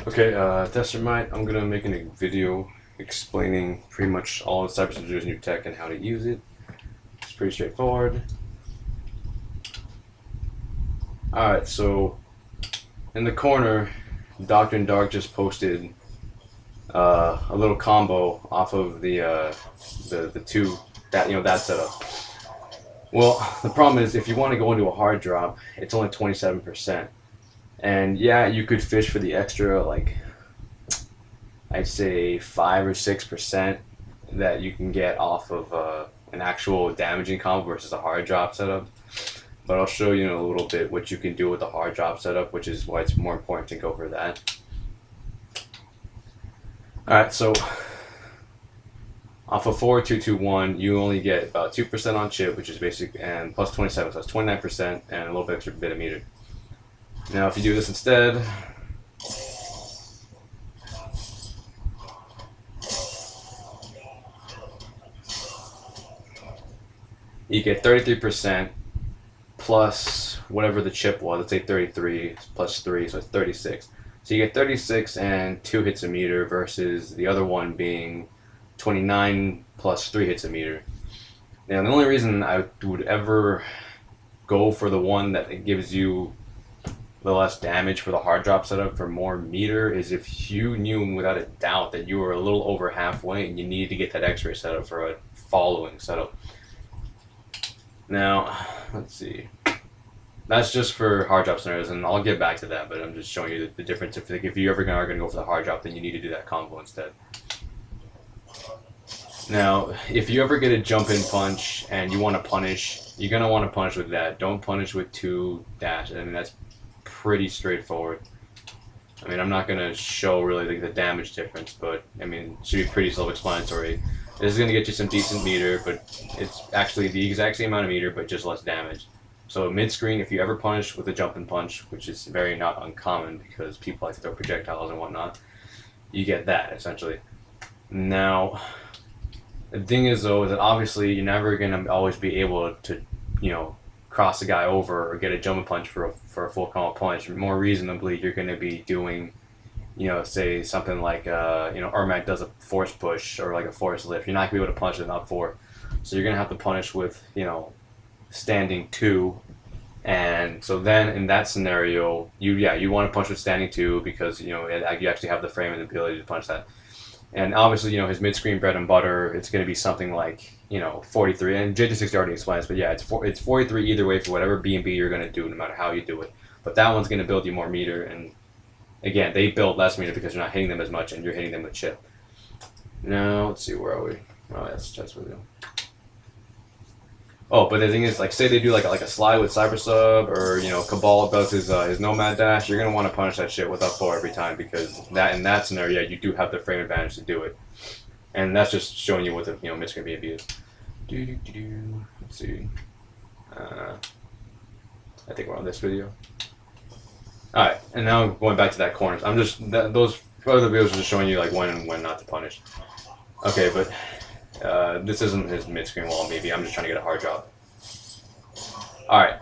Okay, Thermite, I'm gonna make a video explaining pretty much all the cybersecurity new tech and how to use it. It's pretty straightforward. Alright, so in the corner, Doctor and Dark just posted a little combo off of the two that setup. Well, the problem is if you want to go into a hard drop, it's only 27%. And yeah, you could fish for the extra, like I'd say 5 or 6% that you can get off of an actual damaging combo versus a hard drop setup. But I'll show you in a little bit what you can do with the hard drop setup, which is why it's more important to go for that. Alright, so off of 4221, you only get about 2% on chip, which is basic, and plus 27, so that's 29%, and a little bit extra bit of meter. Now, if you do this instead, you get 33% plus whatever the chip was. Let's say 33 plus 3, so it's 36. So you get 36 and 2 hits a meter versus the other one being 29 plus 3 hits a meter. Now, the only reason I would ever go for the one that gives you the less damage for the hard drop setup for more meter is if you knew without a doubt that you were a little over halfway and you needed to get that X-ray setup for a following setup. Now, let's see. That's just for hard drop scenarios, and I'll get back to that, but I'm just showing you the difference. If you ever are going to go for the hard drop, then you need to do that combo instead. Now, if you ever get a jump in punch and you want to punish, you're going to want to punish with that. Don't punish with 2 dash. I mean, that's pretty straightforward. I mean, I'm not going to show really the damage difference, but I mean, it should be pretty self-explanatory. This is going to get you some decent meter, but it's actually the exact same amount of meter, but just less damage. So mid-screen, if you ever punish with a jump and punch, which is very not uncommon because people like to throw projectiles and whatnot, you get that, essentially. Now, the thing is, though, is that obviously you're never going to always be able to, cross a guy over or get a jump and punch for a full combo punch. More reasonably, you're going to be doing, say something like, Ermac does a force push or like a force lift. You're not going to be able to punch it up 4. So you're going to have to punish with, standing 2. And so then in that scenario, you want to punch with standing 2 because, you actually have the frame and the ability to punch that. And obviously, his mid-screen bread and butter, it's going to be something like, 43. And JJ60 already explains, but yeah, it's 43 either way for whatever B&B you're going to do, no matter how you do it. But that one's going to build you more meter. And again, they build less meter because you're not hitting them as much and you're hitting them with chip. Now, let's see, where are we? Oh, that's video. Oh, but the thing is, like, say they do like a slide with Cyber Sub, or Cabal does his Nomad dash, you're gonna want to punish that shit with up 4 every time because in that scenario, you do have the frame advantage to do it, and that's just showing you what the mid-screen B&B is. Let's see. I think we're on this video. All right, and now going back to that corners. I'm just those other videos are just showing you like when and when not to punish. Okay, but. This isn't his mid-screen wall, maybe. I'm just trying to get a hard drop. Alright.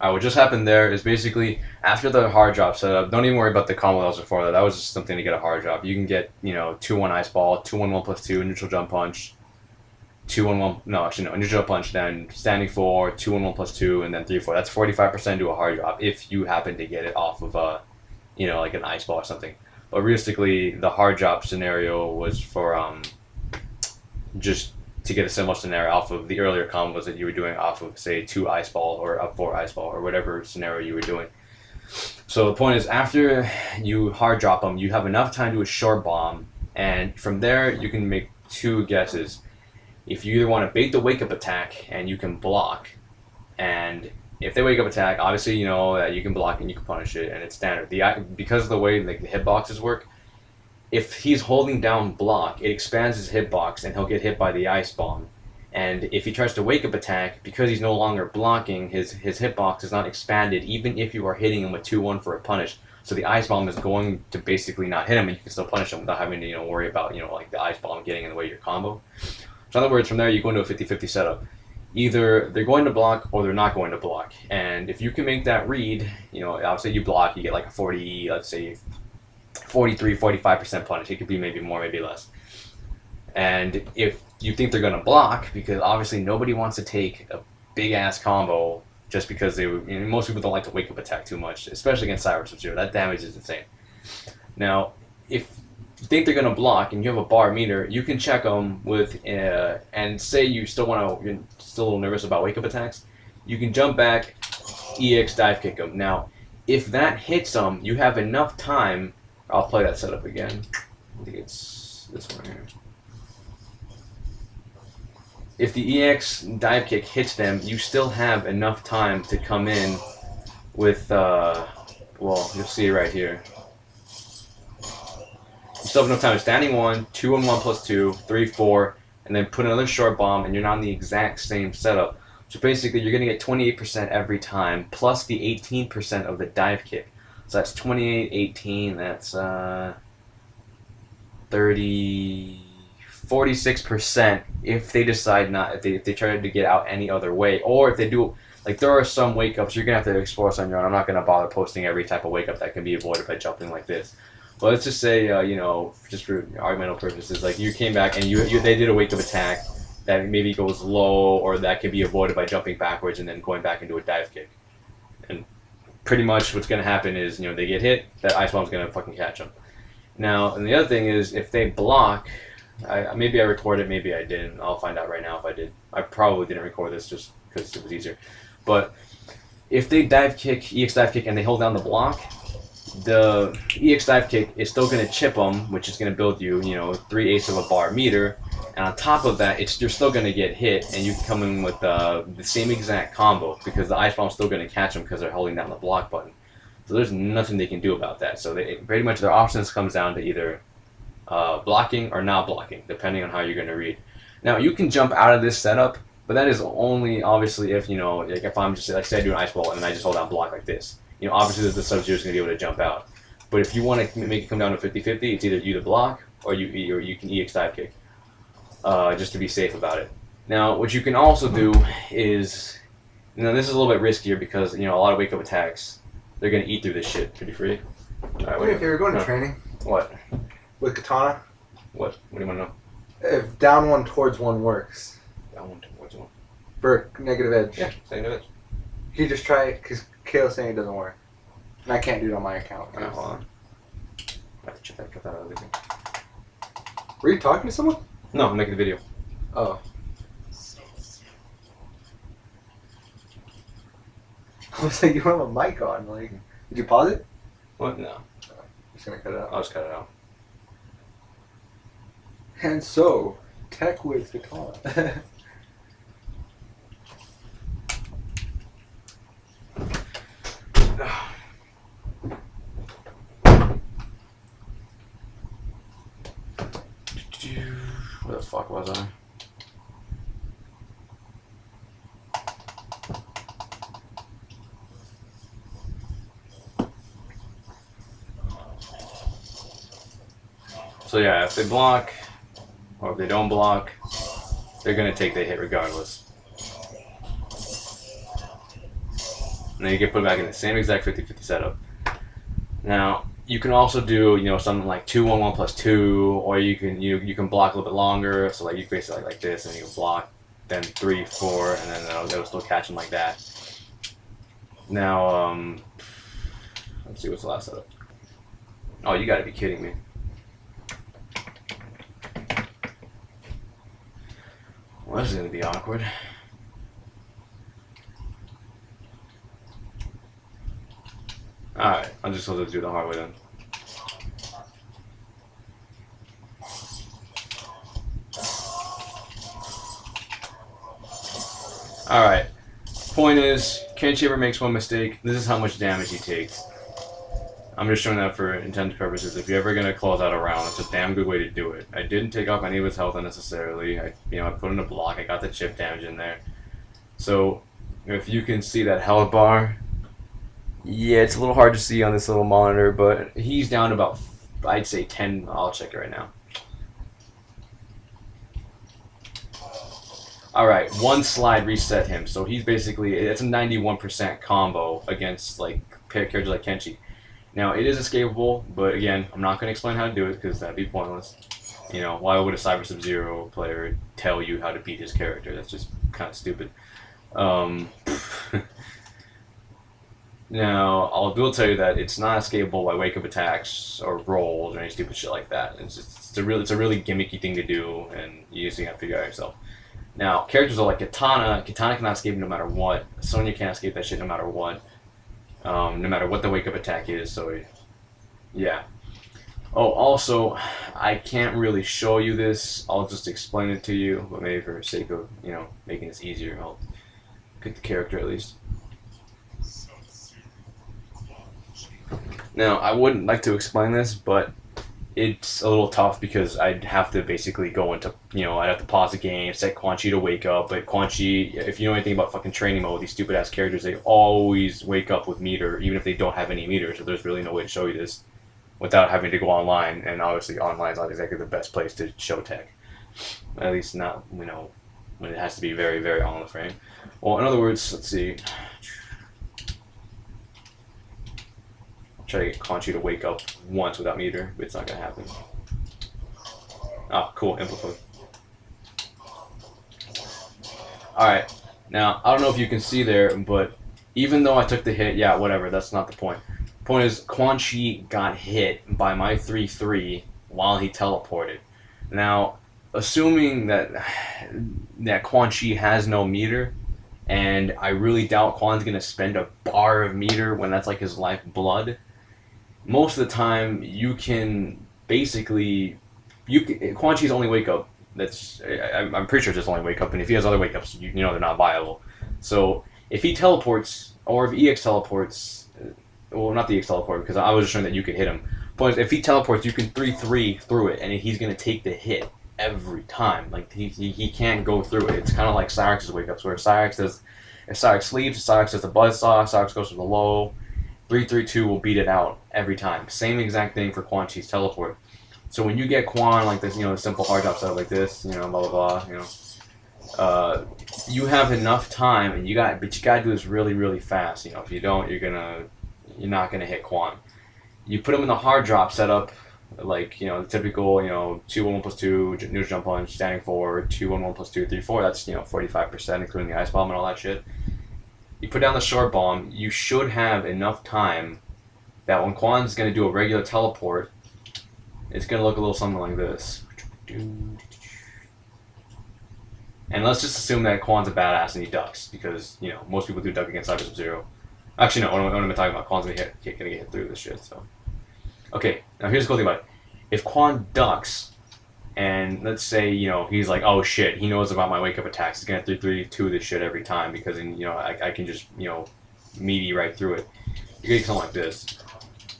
Alright, what just happened there is basically, after the hard drop setup, don't even worry about the combo that was before that. That was just something to get a hard drop. You can get, 2-1 ice ball, 2-1-1 plus 2, neutral jump punch, 2-1-1, no, actually no, neutral jump punch, then standing 4, 2-1-1 plus 2, and then 3-4. That's 45% to a hard drop if you happen to get it off of, like an ice ball or something. But realistically, the hard drop scenario was for just to get a similar scenario off of the earlier combos that you were doing off of, say, 2 ice ball or up 4 ice ball or whatever scenario you were doing. So the point is, after you hard drop them, you have enough time to do a short bomb, and from there you can make 2 guesses. If you either want to bait the wake up attack and you can block, and if they wake up attack, obviously you know that you can block and you can punish it, and it's standard. Because of the way like the hitboxes work, if he's holding down block, it expands his hitbox and he'll get hit by the ice bomb. And if he tries to wake up attack, because he's no longer blocking, his hitbox is not expanded, even if you are hitting him with 2-1 for a punish. So the ice bomb is going to basically not hit him, and you can still punish him without having to worry about like the ice bomb getting in the way of your combo. So in other words, from there you go into a 50-50 setup. either they're going to block or they're not going to block. And if you can make that read, you know, obviously you block, you get like a 40, let's say 43, 45% punish. It could be maybe more, maybe less. And if you think they're going to block, because obviously nobody wants to take a big ass combo just because they, you know, most people don't like to wake up attack too much, especially against Cyber Sub-Zero. That damage is insane. Now, if you think they're going to block and you have a bar meter, you can check them with, and say you still want to, you're still a little nervous about wake up attacks, you can jump back, EX dive kick them. Now, if that hits them, you have enough time. I'll play that setup again. I think it's this one here. If the EX dive kick hits them, you still have enough time to come in with, well, you'll see it right here. You still have enough time. Standing 1, 2 on 1 plus 2, 3, 4, and then put another short bomb, and you're not in the exact same setup. So basically, you're going to get 28% every time, plus the 18% of the dive kick. So that's 28, 18, that's 30, 46% if they decide not, if they try to get out any other way. Or if they do, like there are some wake-ups, you're going to have to explore this on your own. I'm not going to bother posting every type of wake-up that can be avoided by jumping like this. But let's just say, you know, just for argumental purposes, like you came back and they did a wake-up attack that maybe goes low, or that can be avoided by jumping backwards and then going back into a dive kick. And pretty much what's going to happen is, you know, they get hit, that ice bomb's going to fucking catch them. Now, and the other thing is, if they block, maybe I recorded it, maybe I didn't. I'll find out right now if I did. I probably didn't record this just because it was easier. But if they dive kick, EX dive kick, and they hold down the block, the EX dive kick is still going to chip them, which is going to build you, you know, 3/8 of a bar meter. And on top of that, you're still going to get hit, and you can come in with the same exact combo, because the ice bomb's still going to catch them because they're holding down the block button. So there's nothing they can do about that. So pretty much their options comes down to either blocking or not blocking, depending on how you're going to read. Now, you can jump out of this setup, but that is only obviously if, you know, like if I'm just, like say I do an ice ball and I just hold down block like this. You know, obviously the Sub-Zero is going to be able to jump out. But if you want to make it come down to 50-50, it's either you to block or you can EX dive kick, just to be safe about it. Now, what you can also do is, you know, this is a little bit riskier because, you know, a lot of wake-up attacks, they're going to eat through this shit pretty free. All right, what if you're going to training? What? With katana? What do you want to know? If down 1 towards 1 works. Down 1 towards 1. For negative edge. Yeah, negative edge. Can you just try it? Because Kale's saying it doesn't work. And I can't do it on my account. Hold on. I have to check that out of the video. Were you talking to someone? No, I'm making the video. Oh. I was like, you have a mic on. Like, did you pause it? What? No. I'm just going to cut it out. I'll just cut it out. And so, tech with katana. Where the fuck was I? So yeah, if they block, or if they don't block, they're going to take the hit regardless. And then you get put back in the same exact 50-50 setup. Now, you can also do, you know, something like 2 on 1 plus 2, or you can block a little bit longer. So like you basically like this, and you can block, then 3, 4, and then they'll still catch them like that. Now, let's see what's the last setup. Oh, you got to be kidding me! Well, this is gonna be awkward. Alright, I'm just supposed to do the hard way then. Alright, point is, Kenshi ever makes one mistake, this is how much damage he takes. I'm just showing that for intended purposes. If you're ever going to close out a round, it's a damn good way to do it. I didn't take off any of his health unnecessarily. I put in a block, I got the chip damage in there. So, if you can see that health bar, yeah, it's a little hard to see on this little monitor, but he's down to about, I'd say 10, I'll check it right now. Alright, one slide reset him. So he's basically, it's a 91% combo against like characters like Kenshi. Now, it is escapable, but again, I'm not going to explain how to do it because that'd be pointless. You know, why would a Cyber Sub-Zero player tell you how to beat his character? That's just kind of stupid. Now, I will tell you that it's not escapable by wake-up attacks or rolls or any stupid shit like that. It's a really gimmicky thing to do, and you just have to figure out yourself. Now, characters are like Kitana. Kitana cannot escape no matter what. Sonya can't escape that shit no matter what. No matter what the wake-up attack is, so yeah. Oh, also, I can't really show you this. I'll just explain it to you, but maybe for the sake of, you know, making this easier, I'll pick the character at least. Now, I wouldn't like to explain this, but it's a little tough because I'd have to basically go into, you know, I'd have to pause the game, set Quan Chi to wake up, but Quan Chi, if you know anything about fucking training mode, these stupid ass characters, they always wake up with meter, even if they don't have any meter, so there's really no way to show you this without having to go online, and obviously online is not exactly the best place to show tech. At least not, you know, when it has to be very, very on the frame. Well, in other words, let's see. Try to get Quan Chi to wake up once without meter, but it's not gonna happen. Oh, cool, Amplify. Alright, now, I don't know if you can see there, but even though I took the hit, yeah, whatever, that's not the point. The point is, Quan Chi got hit by my 3-3 while he teleported. Now, assuming that Quan Chi has no meter, and I really doubt Quan's gonna spend a bar of meter when that's like his lifeblood, most of the time you can basically Quan Chi's only wake up. I'm pretty sure it's just only wake up, and if he has other wake ups, you know they're not viable. So if he teleports, or if EX teleports, well, not the EX teleport because I was just showing that you could hit him. But if he teleports, you can 3-3 through it, and he's gonna take the hit every time. Like he can't go through it. It's kind of like Cyrix's wake ups, where Cyrix does, if Cyrix sleeps, Cyrix does the buzzsaw, Cyrix goes to the low. 3-3-2 will beat it out every time. Same exact thing for Quan Chi's teleport. So when you get Quan like this, you know, the simple hard drop setup like this, you know, blah blah blah, you know, you have enough time, and you gotta do this really, really fast. You know, if you don't, you're not gonna hit Quan. You put him in the hard drop setup, like, you know, the typical, you know, 2-1-1+2, neutral jump punch, standing forward, 2-1-1+2, 3-4. That's, you know, 45%, including the ice bomb and all that shit. You put down the short bomb, you should have enough time that when Quan's going to do a regular teleport, it's going to look a little something like this. And let's just assume that Quan's a badass and he ducks, because, you know, most people do duck against Cyber Sub-Zero. Actually, no, what am I talking about? Quan's going to get hit through this shit, so. Okay, now here's the cool thing about it. If Quan ducks, and let's say, you know, he's like, oh shit, he knows about my wake-up attacks. He's going to 3-3-2 this shit every time because, you know, I can just, you know, meaty right through it. You're going to get something like this.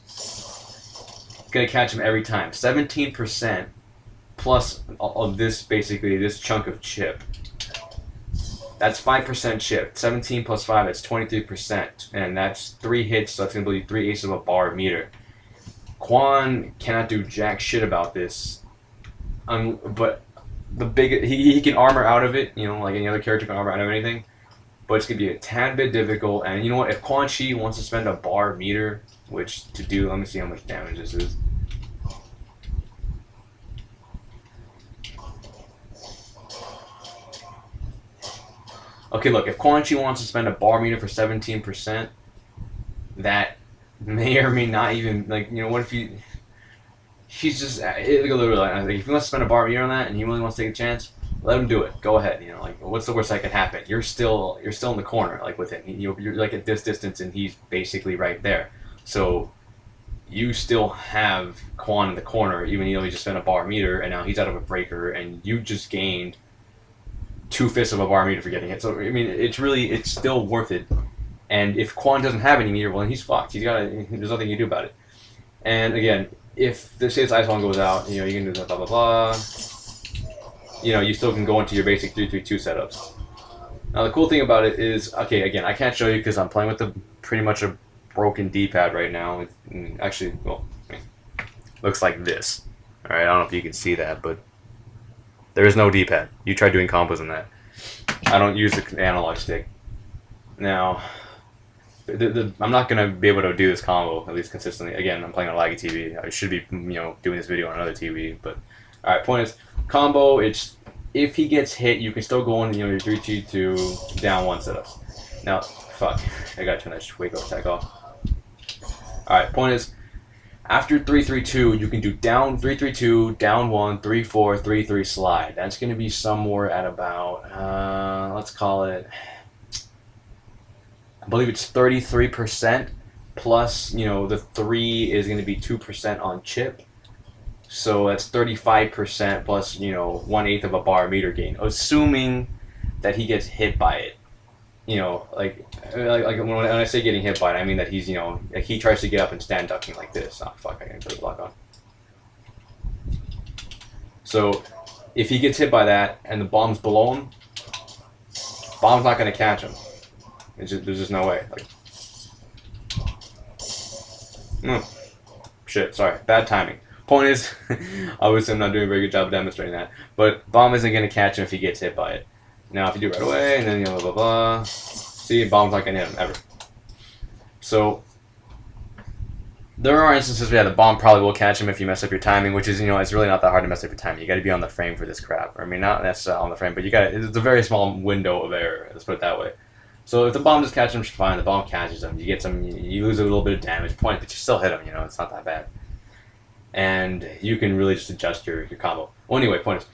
It's going to catch him every time. 17% plus of this, basically, this chunk of chip. That's 5% chip. 17 plus 5, that's 23%. And that's 3 hits, so that's going to be 3 aces of a bar meter. Quan cannot do jack shit about this. But he can armor out of it, you know, like any other character can armor out of anything. But it's gonna be a tad bit difficult. And you know what? If Quan Chi wants to spend a bar meter, which to do, let me see how much damage this is. Okay, look, if Quan Chi wants to spend a bar meter for 17%, that may or may not even, like, you know, what if you... He's just literally like, if he wants to spend a bar meter on that and he really wants to take a chance, let him do it. Go ahead. You know, like, what's the worst that could happen? You're still in the corner, like, with him. You're like at this distance, and he's basically right there. So you still have Quan in the corner, even though he just spent a bar meter, and now he's out of a breaker, and you just gained 2/5 of a bar meter for getting it. So I mean, it's still worth it. And if Quan doesn't have any meter, well, then he's fucked. There's nothing you can do about it. And again, if say this ice bomb goes out, you know, you can do that, blah blah blah. You know, you still can go into your basic 3-3-2 setups. Now the cool thing about it is, okay, again, I can't show you because I'm playing with pretty much a broken D-pad right now. Actually, well, looks like this. All right, I don't know if you can see that, but there is no D-pad. You try doing combos in that. I don't use the analog stick. Now, I'm not gonna be able to do this combo at least consistently. Again, I'm playing on a laggy TV. I should be doing this video on another TV. But all right, point is combo. It's if he gets hit, you can still go on your 3-2 down 1 setups. Now, fuck, I gotta turn that wake up attack off. All right, point is after 3-3-2, you can do down 3-3-2, down 1, 3-4, 3-3 slide. That's gonna be somewhere at about let's call it. I believe it's 33% plus, the 3 is going to be 2% on chip. So that's 35% plus, 1/8 of a bar meter gain, assuming that he gets hit by it. Like when I say getting hit by it, I mean that he's, like he tries to get up and stand ducking like this. Oh, fuck, I can put the block on. So if he gets hit by that and the bomb's below him, bomb's not going to catch him. There's just no way. Shit, sorry. Bad timing. Point is, obviously I'm not doing a very good job of demonstrating that, but bomb isn't going to catch him if he gets hit by it. Now, if you do it right away, and then, blah, blah, blah. See, bomb's not going to hit him, ever. So, there are instances where the bomb probably will catch him if you mess up your timing, which is, it's really not that hard to mess up your timing. You got to be on the frame for this crap. I mean, not necessarily on the frame, but it's a very small window of error, let's put it that way. So if the bomb just catches him, fine. The bomb catches him. You get you lose a little bit of damage point, but you still hit him. It's not that bad. And you can really just adjust your combo. Well, anyway, point is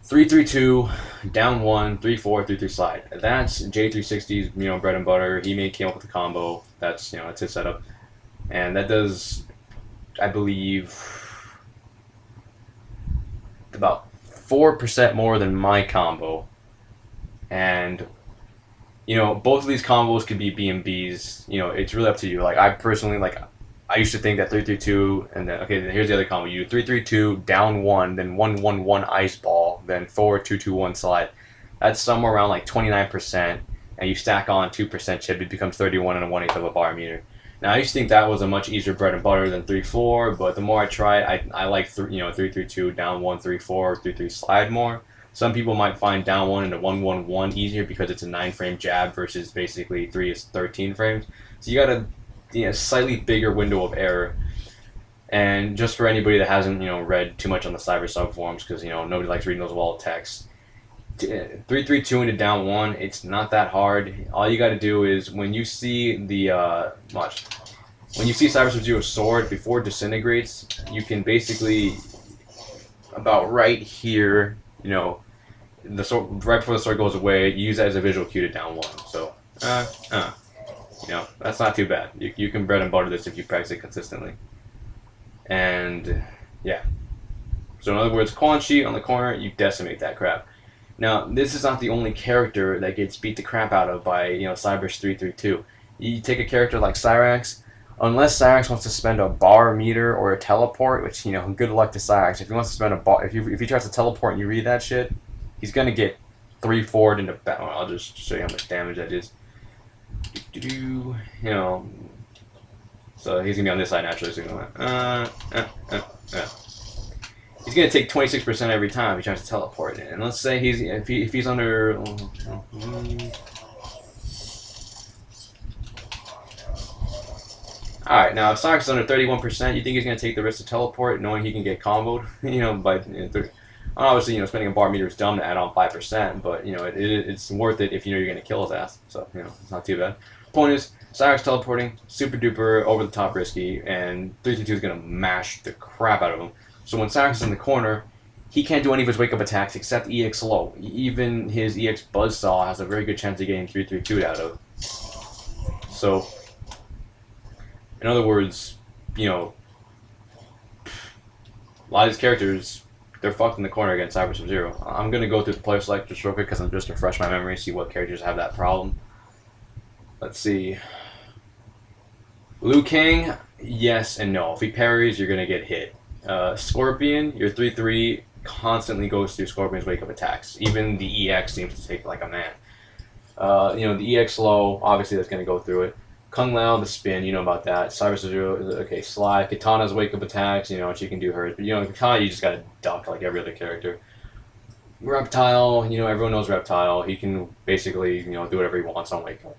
3-3-2, down 1, 3-4, 3-3 slide. That's J360's bread and butter. He came up with the combo. That's that's his setup, and that does, I believe, about 4% more than my combo, and. Both of these combos could be B&Bs. It's really up to you. Like, I personally, I used to think that 3-3-2, and then, okay, then here's the other combo. You do 3-3-2, down 1, then 1-1-1 ice ball, then 4-2-2-1 slide. That's somewhere around, 29%, and you stack on 2% chip, it becomes 31 and a 1/8 of a bar meter. Now, I used to think that was a much easier bread and butter than 3-4, but the more I try it, I like, 3-3-2, down 1, 3-4, 3-3 slide more. Some people might find down 1 into 1-1-1 easier because it's a 9-frame jab versus basically 3 is 13 frames. So you got a slightly bigger window of error. And just for anybody that hasn't read too much on the cyber subforums, because nobody likes reading those wall of text. 3-3-2 into down 1, it's not that hard. All you got to do is when you see the when you see Cyber Sub-Zero sword before it disintegrates, you can basically about right here. The sword, right before the sword goes away, you use that as a visual cue to down 1. So, that's not too bad. You can bread and butter this if you practice it consistently. And, yeah. So, in other words, Quan Chi on the corner, you decimate that crap. Now, this is not the only character that gets beat the crap out of by, Cyber's 3-3-2. You take a character like Cyrax, unless Cyrax wants to spend a bar meter or a teleport, which, good luck to Cyrax. If he wants to spend a bar, if he tries to teleport and you read that shit, he's going to get 3-4'd into battle. I'll just show you how much damage that is. So he's going to be on this side naturally. So he's going to take 26% every time he tries to teleport. And let's say if he's under... Alright, now if Cyrax is under 31%, you think he's going to take the risk to teleport knowing he can get comboed? Obviously, spending a bar meter is dumb to add on 5%, but, it's worth it if you're going to kill his ass. So, it's not too bad. Point is, Cyrax teleporting, super duper, over the top risky, and 3-2 is going to mash the crap out of him. So when Cyrax is in the corner, he can't do any of his wake-up attacks except EX low. Even his EX Buzzsaw has a very good chance of getting 3-3-2'd out of. So... in other words, a lot of these characters, they're fucked in the corner against Cyber Sub-Zero. I'm going to go through the player select just real quick because I'm just to refresh my memory, see what characters have that problem. Let's see. Liu Kang, yes and no. If he parries, you're going to get hit. Scorpion, your 3-3 constantly goes through Scorpion's wake-up attacks. Even the EX seems to take like a man. The EX low, obviously that's going to go through it. Kung Lao, the spin, about that. Cyber Sub-Zero, okay, slide. Katana's wake-up attacks, she can do hers. But, Katana, you just gotta duck like every other character. Reptile, everyone knows Reptile. He can basically, do whatever he wants on Wake Up.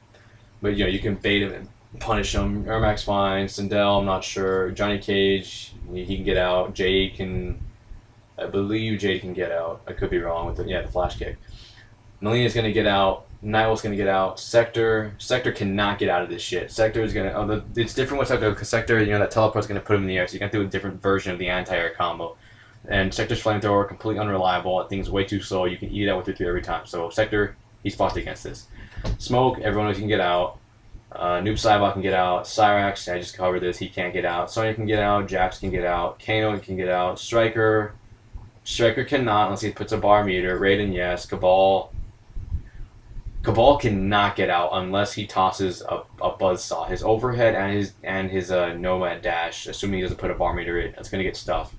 But, you can bait him and punish him. Ermac's fine. Sindel, I'm not sure. Johnny Cage, he can get out. Jade can, I believe Jade can get out. I could be wrong with the flash kick. Melina's going to get out. Nyla's going to get out. Sector cannot get out of this shit. Sector is going to, it's different with Sector because Sector, that teleport's going to put him in the air, so you got to do a different version of the anti-air combo. And Sector's flamethrower, completely unreliable. That thing's way too slow. You can eat it out with your 3 every time. So Sector, he's fucked against this. Smoke, everyone knows he can get out. Noob Saibot can get out. Cyrax, I just covered this. He can't get out. Sonya can get out. Jax can get out. Kano can get out. Striker cannot unless he puts a bar meter. Raiden, yes. Cabal cannot get out unless he tosses a buzzsaw. His overhead and his nomad dash, assuming he doesn't put a bar meter in, that's gonna get stuffed.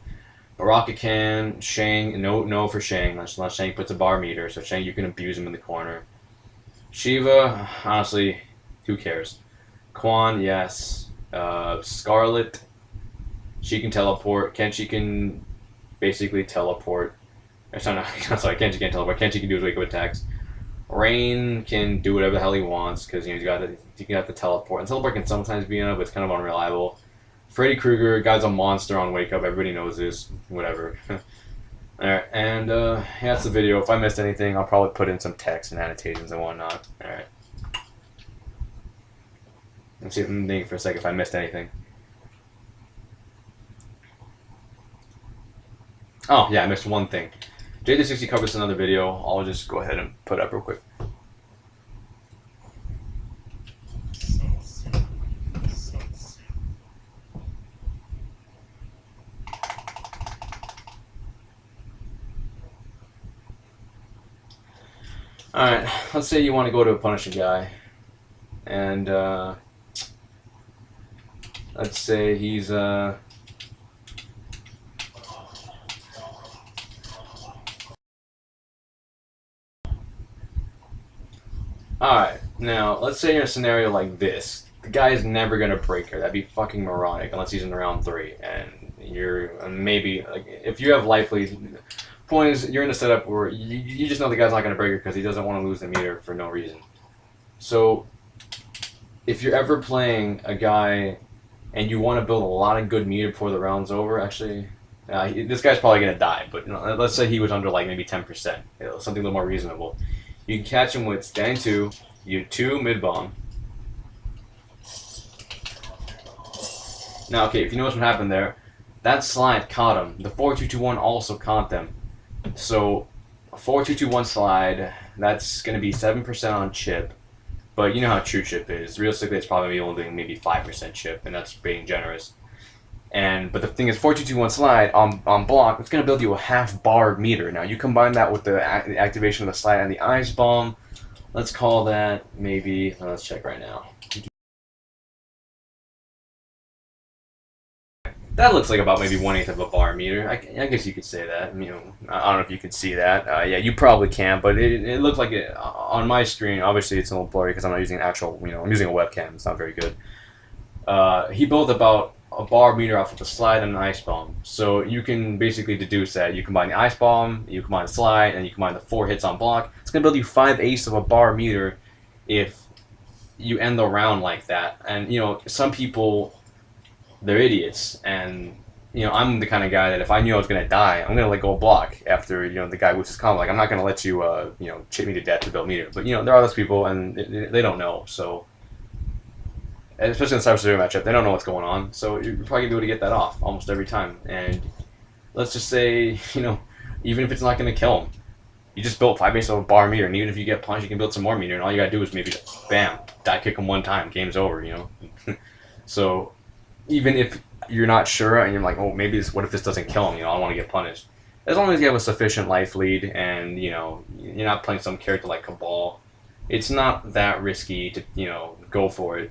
Baraka can. Shang, no for Shang, unless Shang puts a bar meter. So Shang, you can abuse him in the corner. Shiva, honestly, who cares? Quan, yes. Scarlet, she can teleport. Kenshi can basically teleport. Sorry, Kenshi can't teleport. Kenshi can do his wake up attacks. Rain can do whatever the hell he wants because he got the teleport. And teleport can sometimes be enough, but it's kind of unreliable. Freddy Krueger, guy's a monster on Wake Up. Everybody knows this. Whatever. Alright, and that's the video. If I missed anything, I'll probably put in some text and annotations and whatnot. Alright. Let's see if I'm thinking for a second if I missed anything. Oh, yeah, I missed one thing. JD60 covers another video. I'll just go ahead and put it up real quick. Alright, let's say you want to go to a Punisher guy, and let's say he's alright, now let's say you're in a scenario like this. The guy is never gonna break her. That'd be fucking moronic unless he's in round 3, and you're maybe like if you have life lead. Point is, you're in a setup where you just know the guy's not going to break her because he doesn't want to lose the meter for no reason. So, if you're ever playing a guy and you want to build a lot of good meter before the round's over, actually, this guy's probably going to die, but let's say he was under like maybe 10%, something a little more reasonable. You can catch him with standing 2, you 2 mid-bomb. Now, okay, if you notice what happened there, that slide caught him. The 4-2-2-1 also caught them. So, a 4-2-2-1 slide, that's going to be 7% on chip, but you know how true chip is. Realistically, it's probably only maybe 5% chip, and that's being generous. But the thing is, 4-2-2-1 slide on block, it's going to build you a half bar meter. Now, you combine that with the activation of the slide and the ice bomb. Let's call that maybe, let's check right now. That looks like about maybe 1/8 of a bar meter. I guess you could say that. I don't know if you could see that. Yeah, you probably can, but it looked like it on my screen. Obviously, it's a little blurry because I'm not using an actual, I'm using a webcam. It's not very good. He built about a bar meter off of a slide and an ice bomb. So you can basically deduce that you combine the ice bomb, you combine the slide, and you combine the 4 hits on block. It's going to build you 5/8 of a bar meter if you end the round like that. And, some people, they're idiots, and I'm the kind of guy that if I knew I was gonna die, I'm gonna let go of block after the guy whips his combo. Like I'm not gonna let you chip me to death to build meter. But there are those people, and they don't know. So especially in the Cyber Zero matchup, they don't know what's going on. So you're probably gonna be able to get that off almost every time. And let's just say even if it's not gonna kill him, you just built 5/8 of a bar meter, and even if you get punched, you can build some more meter, and all you gotta do is maybe bam, die kick him one time, game's over. So. Even if you're not sure and you're like, oh, maybe what if this doesn't kill him? I don't want to get punished. As long as you have a sufficient life lead and you're not playing some character like Cabal, it's not that risky to go for it.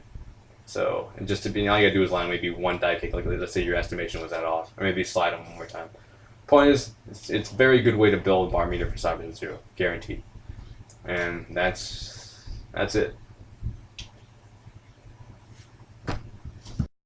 So just to be, all you gotta do is line maybe one die kick. Like let's say your estimation was that off, or maybe slide him one more time. Point is, it's a very good way to build bar meter for Cyber Zero, guaranteed. And that's it.